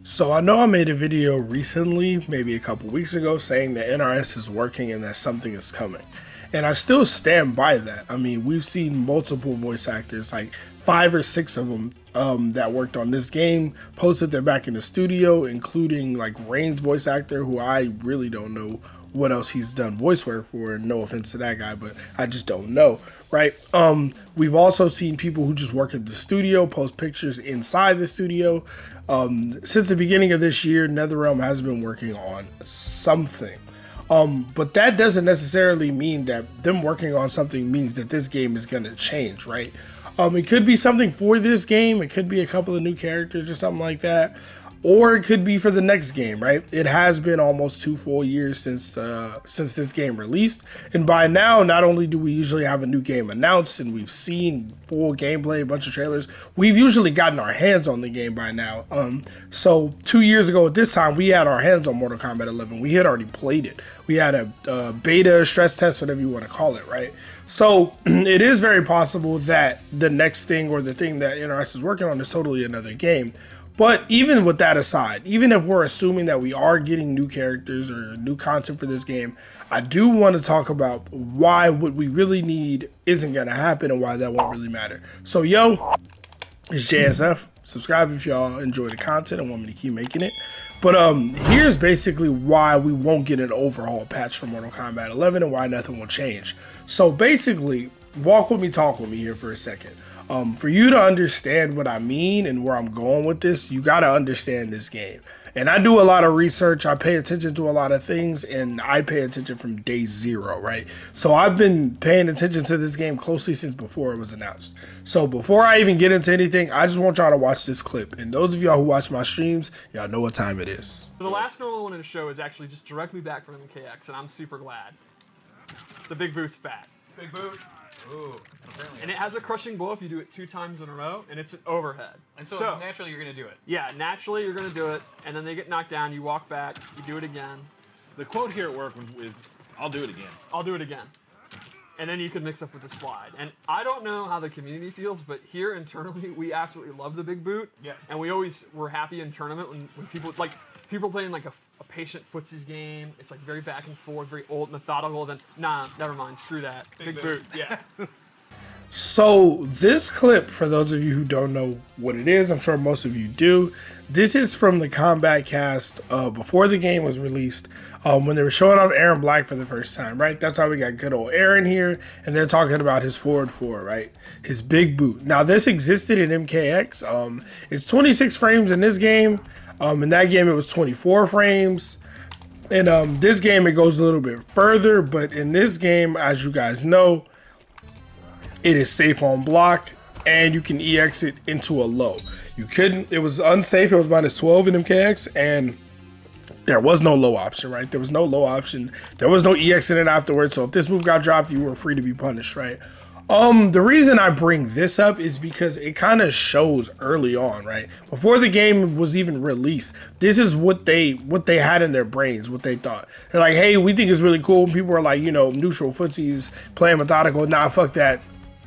So I know I made a video recently, maybe a couple weeks ago, saying that NRS is working and that something is coming. And I still stand by that. I mean, we've seen multiple voice actors, like 5 or 6 of them that worked on this game, posted they're back in the studio, including like Rain's voice actor, who I really don't know what else he's done voice work for. No offense to that guy, but I just don't know, right? We've also seen people who just work at the studio post pictures inside the studio. Since the beginning of this year, NetherRealm has been working on something. But that doesn't necessarily mean that them working on something means that this game is going to change, right? It could be something for this game. It could be a couple of new characters or something like that. Or it could be for the next game, right? It has been almost 2 full years since this game released. And by now, not only do we usually have a new game announced and we've seen full gameplay, a bunch of trailers, we've usually gotten our hands on the game by now. So 2 years ago at this time, we had our hands on Mortal Kombat 11. We had already played it. We had a beta, stress test, whatever you want to call it, right? So it is very possible that the next thing or the thing that NRS is working on is totally another game. But even with that aside, even if we're assuming that we are getting new characters or new content for this game, I do want to talk about why what we really need isn't going to happen and why that won't really matter. So, yo, it's JSF. Subscribe if y'all enjoy the content and want me to keep making it. But here's basically why we won't get an overhaul patch for Mortal Kombat 11 and why nothing will change. So basically, walk with me, talk with me here for a second. For you to understand what I mean and where I'm going with this, you got to understand this game. And I do a lot of research. I pay attention to a lot of things, and I pay attention from day 0, right? So I've been paying attention to this game closely since before it was announced. So before I even get into anything, I just want y'all to watch this clip. And those of y'all who watch my streams, y'all know what time it is. The last normal one in the show is actually just directly back from MKX, and I'm super glad. The big boot's back. Big boot. Ooh, and it has a crushing blow if you do it 2 times in a row, and it's an overhead. And so naturally you're going to do it. Yeah, naturally you're going to do it, and then they get knocked down, you walk back, you do it again. The quote here at work is, I'll do it again. I'll do it again. And then you can mix up with the slide. And I don't know how the community feels, but here internally, we absolutely love the big boot. Yeah. And we're happy in tournament when people, like, people playing like a patient footsies game. It's like very back and forth, very old, methodical. Then, nah, never mind, screw that. Big boot. Yeah. So this clip, for those of you who don't know what it is, I'm sure most of you do. This is from the Kombat cast before the game was released, when they were showing off Aaron Black for the first time, right? That's how we got good old Aaron here, and they're talking about his forward 4, right? His big boot. Now this existed in MKX. It's 26 frames in this game. In that game it was 24 frames. And this game it goes a little bit further, but in this game, as you guys know, it is safe on block, and you can EX it into a low. You couldn't, it was unsafe, it was -12 in MKX, and there was no low option, right? There was no low option. There was no EX in it afterwards, so if this move got dropped, you were free to be punished, right? The reason I bring this up is because it kind of shows early on, right? Before the game was even released, this is what they had in their brains, what they thought. They're like, hey, we think it's really cool. People were like, you know, neutral footsies, playing methodical, nah, fuck that,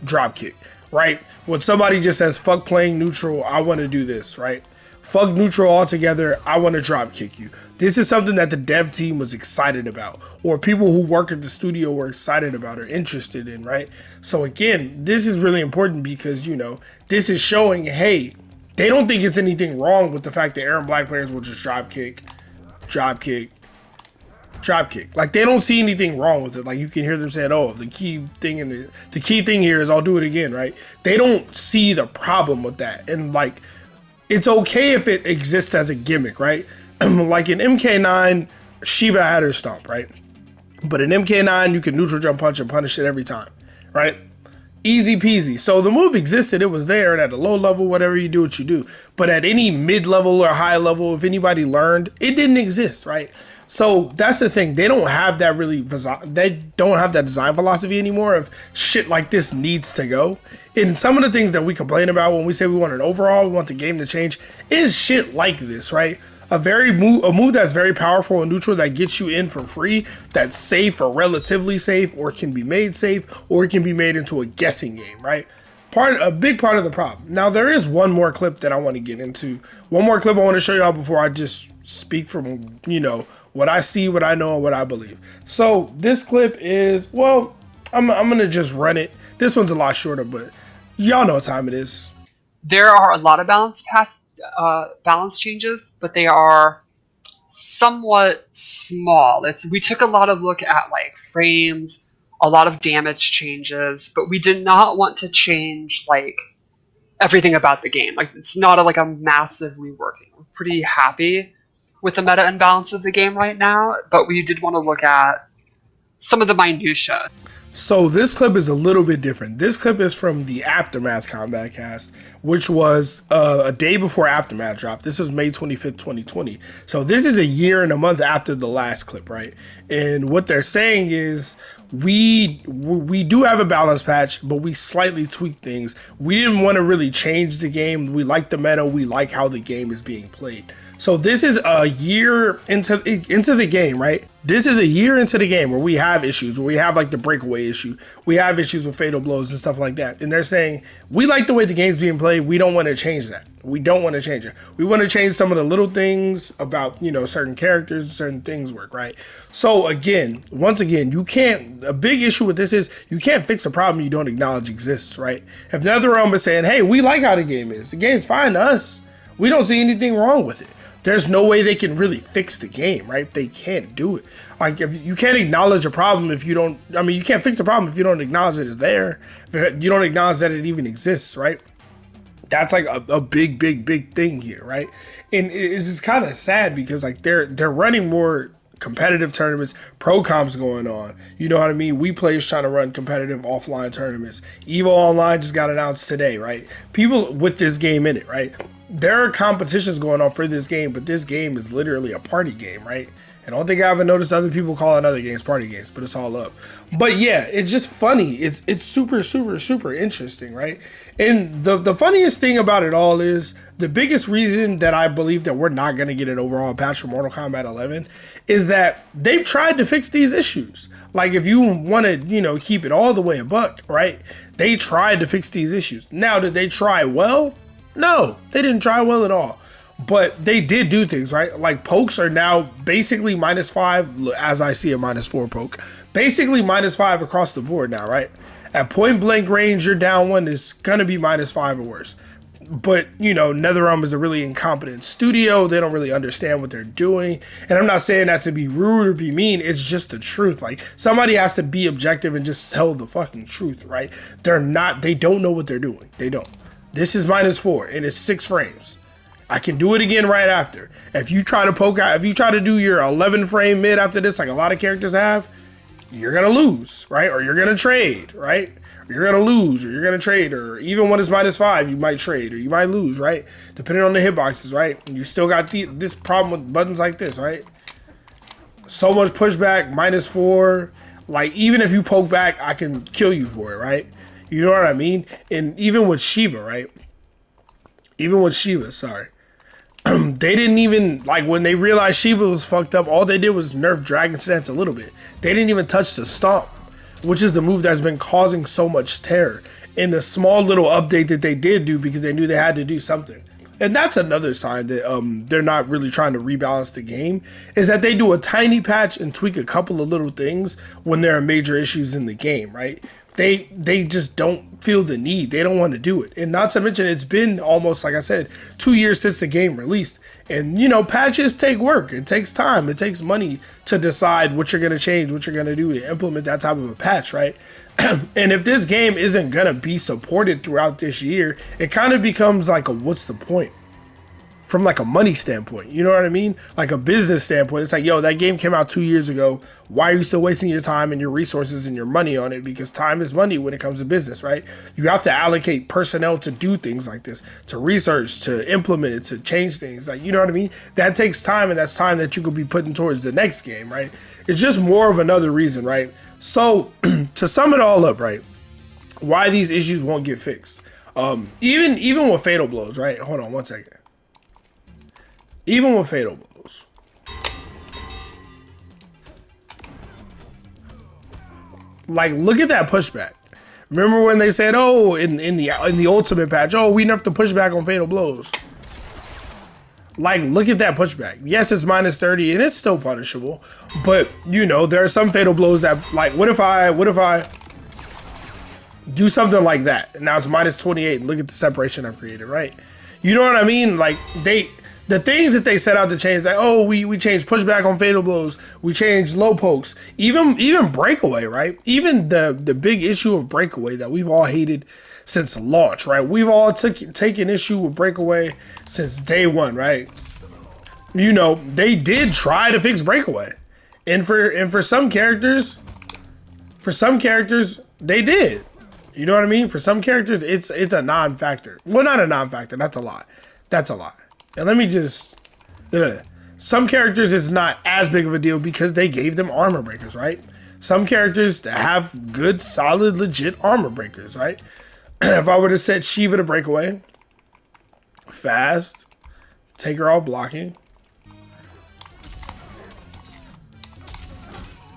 drop kick, right? When somebody just says, fuck playing neutral, I want to do this, right? Fuck neutral altogether, I want to drop kick you. This is something that the dev team was excited about, or people who work at the studio were excited about or interested in, right? So again, this is really important because, you know, this is showing, hey, they don't think it's anything wrong with the fact that Aaron Black players will just drop kick, drop kick, drop kick. Like, they don't see anything wrong with it. Like, you can hear them saying, oh, the key thing here is I'll do it again, right? They don't see the problem with that. And like, it's okay if it exists as a gimmick, right? Like in MK9, Shiva had her stomp, right? But in MK9, you can neutral jump punch and punish it every time, right? Easy peasy. So the move existed, it was there, and at a low level, whatever you do, what you do. But at any mid-level or high level, if anybody learned, it didn't exist, right? So that's the thing. They don't have that design philosophy anymore of shit like this needs to go. And some of the things that we complain about when we say we want an overhaul, we want the game to change, is shit like this, right? A move that's very powerful and neutral that gets you in for free, that's safe or relatively safe, or can be made safe, or it can be made into a guessing game, right? a big part of the problem. Now there is one more clip that I want to get into. One more clip I want to show y'all before I just speak from, you know, what I see, what I know, and what I believe. So this clip is, well, I'm gonna just run it. This one's a lot shorter, but y'all know what time it is. There are a lot of balance changes, but they are somewhat small. We took a lot of look at like frames, a lot of damage changes, but we did not want to change like everything about the game. Like it's not a massive reworking. We're pretty happy with the meta and balance of the game right now, but we did want to look at some of the minutia. So this clip is a little bit different. This clip is from the Aftermath Kombat cast, which was a day before Aftermath dropped. This was May 25th, 2020. So this is a year and a month after the last clip, right? And what they're saying is we do have a balance patch, but we slightly tweak things. We didn't want to really change the game. We like the meta. We like how the game is being played. So this is a year into the game, right? This is a year into the game where we have issues, where we have like the breakaway issue. We have issues with fatal blows and stuff like that. And they're saying, we like the way the game's being played. We don't want to change that. We don't want to change it. We want to change some of the little things about, you know, certain characters, certain things work, right? So again, once again, a big issue with this is you can't fix a problem you don't acknowledge exists, right? If NetherRealm is saying, hey, we like how the game is. The game's fine to us. We don't see anything wrong with it. There's no way they can really fix the game, right? They can't do it. Like, if you can't acknowledge a problem if you don't, I mean, you can't fix a problem if you don't acknowledge it is there. If you don't acknowledge that it even exists, right? That's like a big thing here, right? And it's just kind of sad because like they're running more competitive tournaments, pro comps going on. You know what I mean? We players trying to run competitive offline tournaments. EVO Online just got announced today, right? People with this game in it, right? There are competitions going on for this game, but this game is literally a party game, right? I don't think I ever noticed other people calling other games party games, but it's all up. But yeah, it's just funny. It's super interesting, right? And the funniest thing about it all is the biggest reason that I believe that we're not going to get an overall patch for Mortal Kombat 11 is that they've tried to fix these issues. Like if you want to, you know, keep it all the way a buck, right? They tried to fix these issues. Now, did they try well? No, they didn't try well at all. But they did do things, right? Like pokes are now basically -5, as I see a -4 poke. Basically -5 across the board now, right? At point blank range, your down one is gonna be -5 or worse. But, you know, NetherRealm is a really incompetent studio. They don't really understand what they're doing. And I'm not saying that to be rude or be mean. It's just the truth. Like, somebody has to be objective and just tell the fucking truth, right? They don't know what they're doing. They don't. This is -4 and it's 6 frames. I can do it again right after. If you try to poke out, if you try to do your 11 frame mid after this, like a lot of characters have, you're gonna lose, right? Or you're gonna trade, right? Or you're gonna lose, or you're gonna trade, or even when it's -5, you might trade, or you might lose, right? Depending on the hitboxes, right? And you still got this problem with buttons like this, right? So much pushback, -4. Like, even if you poke back, I can kill you for it, right? You know what I mean? And even with Shiva, right? Even with Shiva, sorry. They didn't even, like, when they realized Shiva was fucked up, all they did was nerf Dragon Stance a little bit. They didn't even touch the stomp, which is the move that's been causing so much terror. And the small little update that they did do because they knew they had to do something. And that's another sign that they're not really trying to rebalance the game, is that they do a tiny patch and tweak a couple of little things when there are major issues in the game, right? They just don't feel the need. They don't want to do it. And not to mention, it's been almost, like I said, 2 years since the game released. And, you know, patches take work. It takes time. It takes money to decide what you're going to change, what you're going to do to implement that type of a patch, right? And if this game isn't going to be supported throughout this year, it kind of becomes like a what's the point? From like a money standpoint, you know what I mean? Like a business standpoint, it's like, yo, that game came out 2 years ago. Why are you still wasting your time and your resources and your money on it? Because time is money when it comes to business, right? You have to allocate personnel to do things like this, to research, to implement it, to change things. Like, you know what I mean? That takes time, and that's time that you could be putting towards the next game, right? It's just more of another reason, right? So to sum it all up, right? Why these issues won't get fixed? Even with fatal blows, right? Hold on one second. Even with fatal blows, like, look at that pushback. Remember when they said, oh, in the ultimate patch, oh, we nerfed the pushback on fatal blows. Like, look at that pushback. Yes, it's minus 30 and it's still punishable, but you know, there are some fatal blows that, like, what if I do something like that? And now it's minus 28 and look at the separation I've created, right? You know what I mean? Like, the things that they set out to change, like, oh, we changed pushback on fatal blows, we changed low pokes, even breakaway, right? Even the big issue of breakaway that we've all hated since launch, right? We've all taken issue with breakaway since day one, right? You know, they did try to fix breakaway, and for some characters, they did. You know what I mean? For some characters, it's a non-factor. Well, not a non-factor. That's a lot. That's a lot. And let me just, some characters it's not as big of a deal because they gave them armor breakers, right? Some characters have good, solid, legit armor breakers, right? If I were to set Shiva to breakaway, fast, take her off blocking.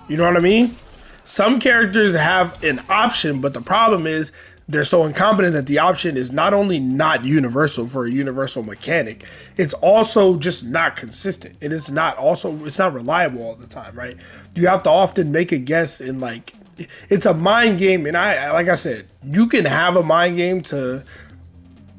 You know what I mean? Some characters have an option, but the problem is they're so incompetent that the option is not only not universal for a universal mechanic, it's also just not consistent. And it's not reliable all the time, right? You have to often make a guess, and like, it's a mind game. And like I said, you can have a mind game to,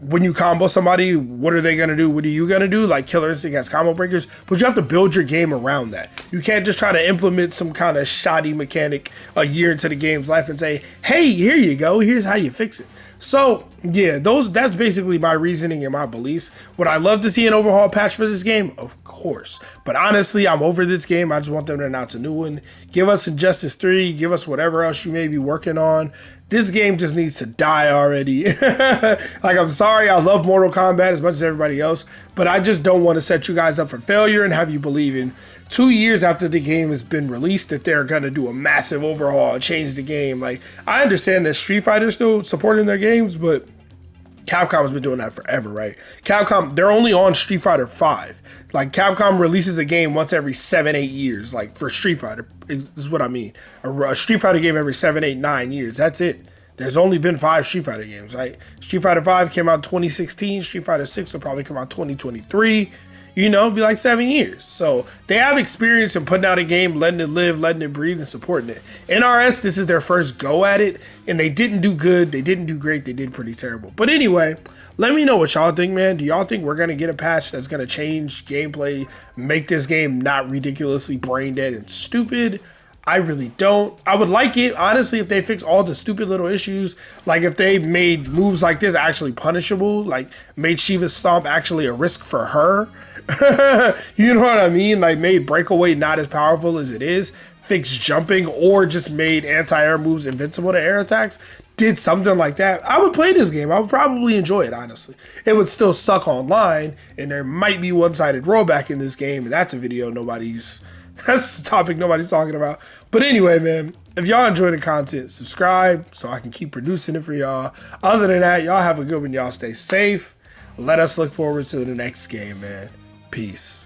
when you combo somebody, what are they going to do? What are you going to do? Like Killer Instinct has combo breakers, but you have to build your game around that. You can't just try to implement some kind of shoddy mechanic a year into the game's life and say, hey, here you go. Here's how you fix it. So yeah, that's basically my reasoning and my beliefs. Would I love to see an overhaul patch for this game? Of course. But honestly, I'm over this game. I just want them to announce a new one. Give us Injustice 3. Give us whatever else you may be working on. This game just needs to die already. Like, I'm sorry, I love Mortal Kombat as much as everybody else, but I just don't want to set you guys up for failure and have you believe in 2 years after the game has been released that they're going to do a massive overhaul and change the game. Like, I understand that Street Fighter's still supporting their games, but Capcom's been doing that forever, right? Capcom, they're only on Street Fighter 5. Like, Capcom releases a game once every 7-8 years, like, for Street Fighter, is what I mean. A Street Fighter game every 7-8-9 years, that's it. There's only been 5 Street Fighter games, right? Street Fighter 5 came out in 2016, Street Fighter 6 will probably come out 2023. You know, it'd be like 7 years. So they have experience in putting out a game, letting it live, letting it breathe, and supporting it. NRS, this is their first go at it, and they didn't do good, they didn't do great, they did pretty terrible. But anyway, let me know what y'all think, man. Do y'all think we're going to get a patch that's going to change gameplay, make this game not ridiculously brain dead and stupid? I really don't. I would like it, honestly, if they fix all the stupid little issues. Like, if they made moves like this actually punishable, like made Shiva's Stomp actually a risk for her. You know what I mean? Like, made breakaway not as powerful as it is, fixed jumping, or just made anti-air moves invincible to air attacks. Did something like that, I would play this game. I would probably enjoy it, honestly. It would still suck online, and there might be one-sided rollback in this game, and that's a video that's a topic nobody's talking about. But anyway, man, if y'all enjoy the content, subscribe so I can keep producing it for y'all. Other than that, y'all have a good one. Y'all stay safe. Let us look forward to the next game, man. Peace.